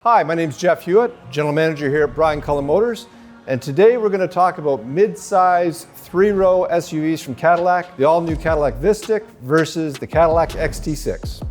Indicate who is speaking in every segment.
Speaker 1: Hi, my name is Jeff Hewitt, General Manager here at Brian Cullen Motors, and today we're going to talk about mid-size three-row SUVs from Cadillac, the all-new Cadillac VISTIQ versus the Cadillac XT6.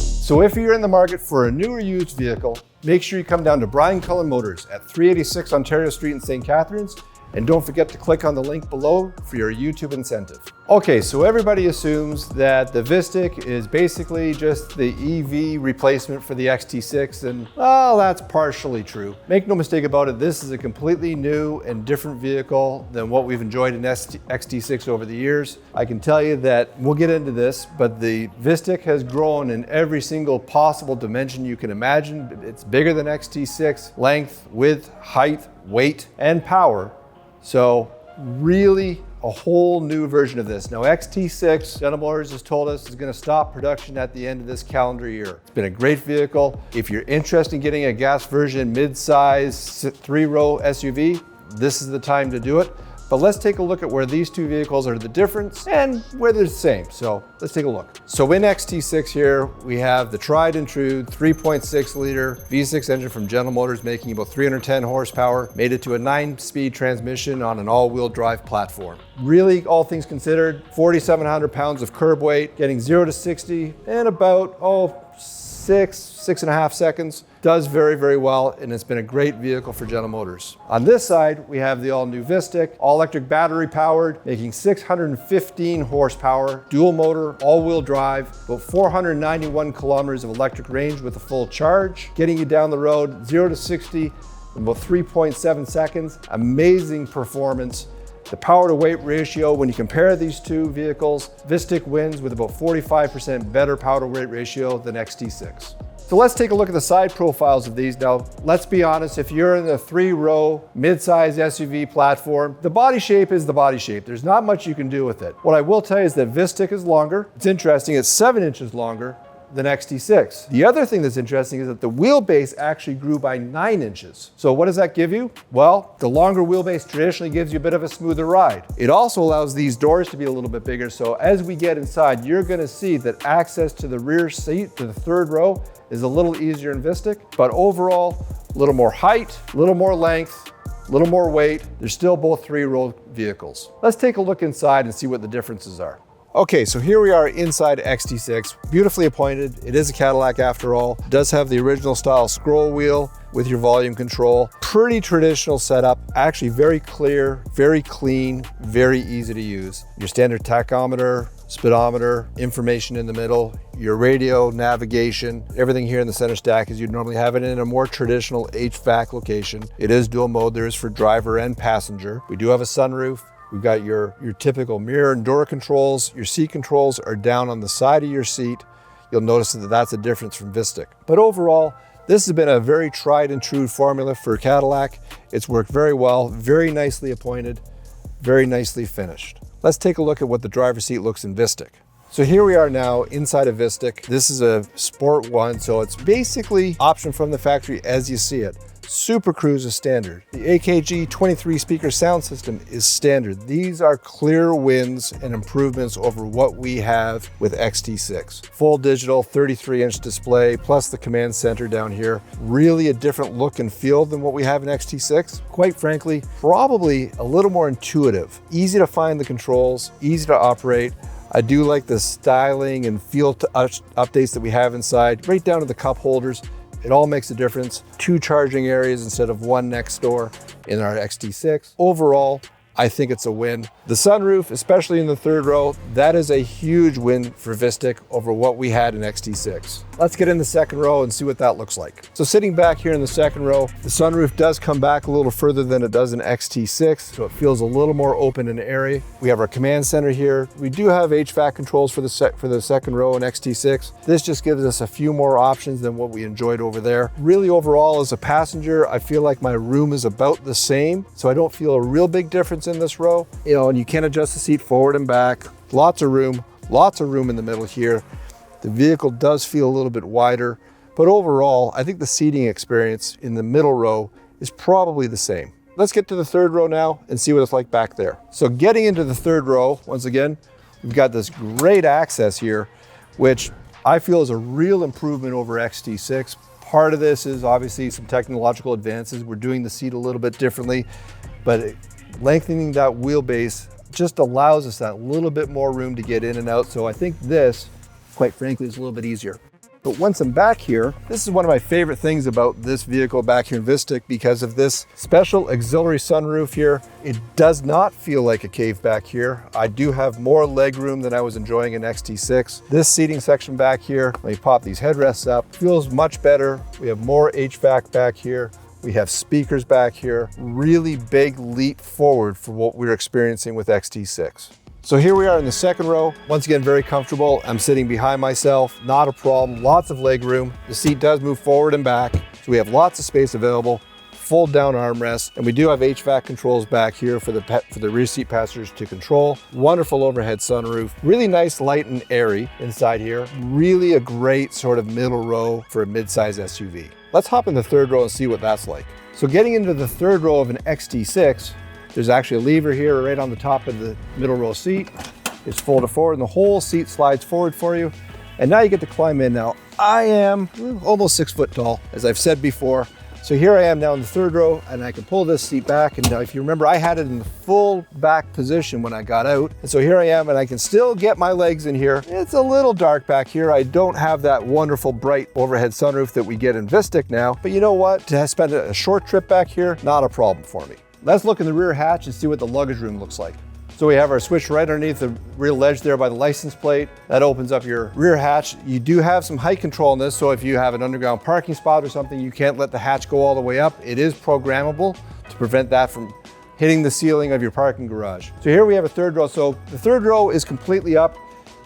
Speaker 1: So if you're in the market for a new or used vehicle, make sure you come down to Brian Cullen Motors at 386 Ontario Street in St. Catharines, and don't forget to click on the link below for your YouTube incentive. Okay, so everybody assumes that the VISTIQ is basically just the EV replacement for the XT6, and well, that's partially true. Make no mistake about it, this is a completely new and different vehicle than what we've enjoyed in XT6 over the years. I can tell you that, we'll get into this, but the VISTIQ has grown in every single possible dimension you can imagine. It's bigger than XT6, length, width, height, weight, and power. So really a whole new version of this. Now XT6, General Motors has told us, is going to stop production at the end of this calendar year. It's been a great vehicle. If you're interested in getting a gas version mid-size three-row SUV, this is the time to do it. But let's take a look at where these two vehicles are the difference and where they're the same. So let's take a look. So in XT6 here, we have the tried and true 3.6 liter V6 engine from General Motors, making about 310 horsepower, made it to a 9-speed transmission on an all-wheel drive platform. Really, all things considered, 4,700 pounds of curb weight, getting 0 to 60 in about, 6.5 seconds. Does very, very well, and it's been a great vehicle for General Motors. On this side, we have the all-new VISTIQ, all-electric battery powered, making 615 horsepower, dual motor, all-wheel drive, about 491 kilometers of electric range with a full charge, getting you down the road 0 to 60 in about 3.7 seconds. Amazing performance. The power to weight ratio, when you compare these two vehicles, VISTIQ wins with about 45% better power to weight ratio than XT6. So let's take a look at the side profiles of these. Now, let's be honest, if you're in the three-row mid-size SUV platform, the body shape is the body shape. There's not much you can do with it. What I will tell you is that VISTIQ is longer. It's interesting, it's 7 inches longer than XT6. The other thing that's interesting is that the wheelbase actually grew by 9 inches. So what does that give you? Well, the longer wheelbase traditionally gives you a bit of a smoother ride. It also allows these doors to be a little bit bigger. So as we get inside, you're gonna see that access to the rear seat, to the third row, is a little easier in VISTIQ, but overall, a little more height, a little more length, a little more weight. They're still both three-row vehicles. Let's take a look inside and see what the differences are. Okay, so here we are inside XT6, beautifully appointed. It is a Cadillac after all. It does have the original style scroll wheel with your volume control. Pretty traditional setup, actually very clear, very clean, very easy to use. Your standard tachometer, speedometer, information in the middle, your radio, navigation, everything here in the center stack as you'd normally have it in a more traditional HVAC location. It is dual mode, there is for driver and passenger. We do have a sunroof. We've got your typical mirror and door controls. Your seat controls are down on the side of your seat. You'll notice that that's a difference from VISTIQ. But overall, this has been a very tried and true formula for Cadillac. It's worked very well, very nicely appointed, very nicely finished. Let's take a look at what the driver's seat looks in VISTIQ. So here we are now inside of VISTIQ. This is a Sport 1, so it's basically option from the factory as you see it. Super Cruise is standard. The AKG 23 speaker sound system is standard. These are clear wins and improvements over what we have with XT6. Full digital 33-inch display, plus the command center down here. Really a different look and feel than what we have in XT6. Quite frankly, probably a little more intuitive. Easy to find the controls, easy to operate. I do like the styling and feel updates that we have inside, right down to the cup holders. It all makes a difference. 2 charging areas instead of 1 next door in our XT6. Overall, I think it's a win. The sunroof, especially in the third row, that is a huge win for VISTIQ over what we had in XT6. Let's get in the second row and see what that looks like. So sitting back here in the second row, the sunroof does come back a little further than it does in XT6, so it feels a little more open and airy. We have our command center here. We do have HVAC controls for the second row in XT6. This just gives us a few more options than what we enjoyed over there. Really overall, as a passenger, I feel like my room is about the same, so I don't feel a real big difference in this row. And you can adjust the seat forward and back. Lots of room in the middle here. The vehicle does feel a little bit wider, but overall, I think the seating experience in the middle row is probably the same. Let's get to the third row now and see what it's like back there. So getting into the third row, once again, we've got this great access here which I feel is a real improvement over XT6. Part of this is obviously some technological advances. We're doing the seat a little bit differently, but lengthening that wheelbase just allows us that little bit more room to get in and out. So I think this, quite frankly, is a little bit easier. But once I'm back here, this is one of my favorite things about this vehicle back here in VISTIQ because of this special auxiliary sunroof here. It does not feel like a cave back here. I do have more leg room than I was enjoying in XT6. This seating section back here, let me pop these headrests up, feels much better. We have more HVAC back here. We have speakers back here. Really big leap forward for what we're experiencing with XT6. So here we are in the second row. Once again, very comfortable. I'm sitting behind myself, not a problem, lots of leg room. The seat does move forward and back, so we have lots of space available, fold down armrest, and we do have HVAC controls back here for the rear seat passengers to control. Wonderful overhead sunroof, really nice, light and airy inside here. Really a great sort of middle row for a mid-size SUV. Let's hop in the third row and see what that's like. So getting into the third row of an XT6, there's actually a lever here right on the top of the middle row seat. It's folded forward and the whole seat slides forward for you. And now you get to climb in. Now, I am almost 6 foot tall, as I've said before. So here I am now in the third row and I can pull this seat back. And now if you remember, I had it in the full back position when I got out. And so here I am and I can still get my legs in here. It's a little dark back here. I don't have that wonderful bright overhead sunroof that we get in VISTIQ now. But you know what? To spend a short trip back here, not a problem for me. Let's look in the rear hatch and see what the luggage room looks like. So we have our switch right underneath the rear ledge there by the license plate. That opens up your rear hatch. You do have some height control in this, so if you have an underground parking spot or something, you can't let the hatch go all the way up. It is programmable to prevent that from hitting the ceiling of your parking garage. So here we have a third row. So the third row is completely up.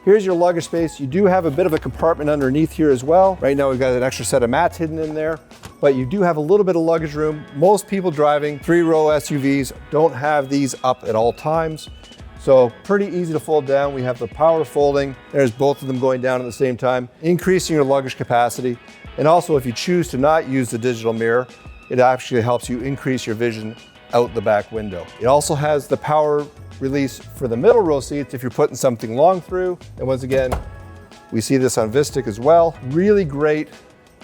Speaker 1: Here's your luggage space. You do have a bit of a compartment underneath here as well. Right now we've got an extra set of mats hidden in there, but you do have a little bit of luggage room. Most people driving 3-row SUVs don't have these up at all times. So pretty easy to fold down. We have the power folding. There's both of them going down at the same time, increasing your luggage capacity. And also if you choose to not use the digital mirror, it actually helps you increase your vision out the back window. It also has the power release for the middle row seats if you're putting something long through. And once again, we see this on VISTIQ as well. Really great,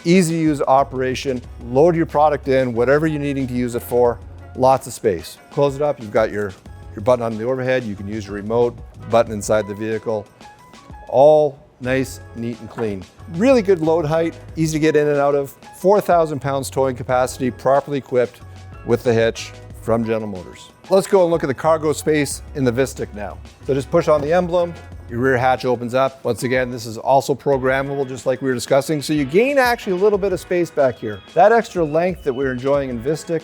Speaker 1: easy to use operation. Load your product in, whatever you're needing to use it for, lots of space. Close it up, you've got your button on the overhead, you can use your remote, button inside the vehicle. All nice, neat and clean. Really good load height, easy to get in and out of. 4,000 pounds towing capacity, properly equipped with the hitch from General Motors. Let's go and look at the cargo space in the VISTIQ now. So just push on the emblem, your rear hatch opens up. Once again, this is also programmable, just like we were discussing. So you gain actually a little bit of space back here. That extra length that we're enjoying in VISTIQ,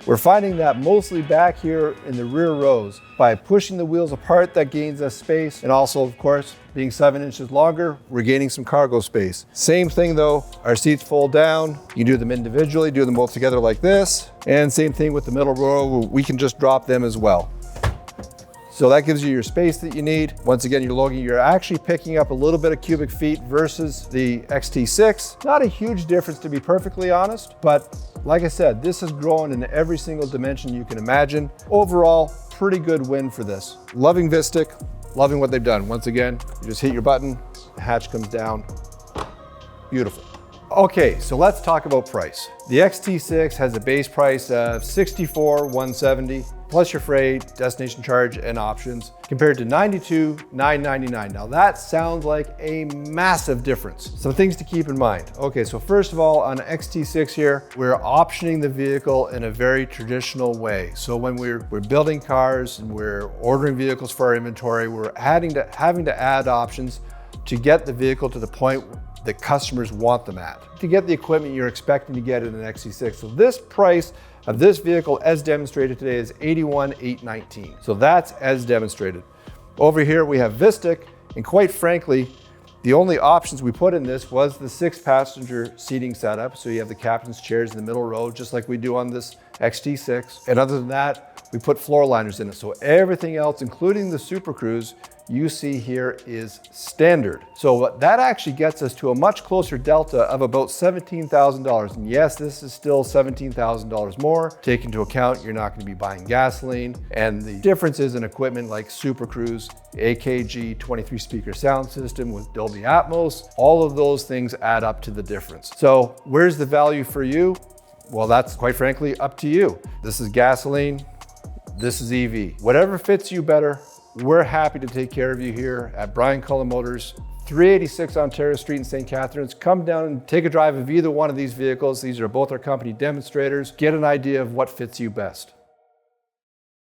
Speaker 1: we're finding that mostly back here in the rear rows. By pushing the wheels apart, that gains us space. And also, of course, being 7 inches longer, we're gaining some cargo space. Same thing though, our seats fold down. You do them individually, do them both together like this. And same thing with the middle row, we can just drop them as well. So that gives you your space that you need. Once again, you're actually picking up a little bit of cubic feet versus the XT6. Not a huge difference to be perfectly honest, but like I said, this has grown in every single dimension you can imagine. Overall, pretty good win for this. Loving VISTIQ, loving what they've done. Once again, you just hit your button, the hatch comes down. Beautiful. Okay, so let's talk about price. The XT6 has a base price of $64,170 plus your freight, destination charge, and options, compared to $92,999. Now that sounds like a massive difference. Some things to keep in mind. Okay, so first of all, on XT6 here, we're optioning the vehicle in a very traditional way. So when we're building cars and we're ordering vehicles for our inventory, we're having to add options to get the vehicle to the point that customers want them at, to get the equipment you're expecting to get in an XT6. So this price of this vehicle as demonstrated today is $81,819. So that's as demonstrated. Over here we have VISTIQ, and quite frankly, the only options we put in this was the 6-passenger seating setup. So you have the captain's chairs in the middle row, just like we do on this XT6. And other than that, We put floor liners in it, so everything else, including the Super Cruise, you see here is standard. So that actually gets us to a much closer delta of about $17,000. And yes, this is still $17,000 more. Take into account you're not going to be buying gasoline, and the differences in equipment like Super Cruise, AKG 23 speaker sound system with Dolby Atmos, all of those things add up to the difference. So where's the value for you? Well, that's quite frankly up to you. This is gasoline, this is EV. Whatever fits you better, we're happy to take care of you here at Brian Cullen Motors, 386 Ontario Street in St. Catharines. Come down and take a drive of either one of these vehicles. These are both our company demonstrators. Get an idea of what fits you best.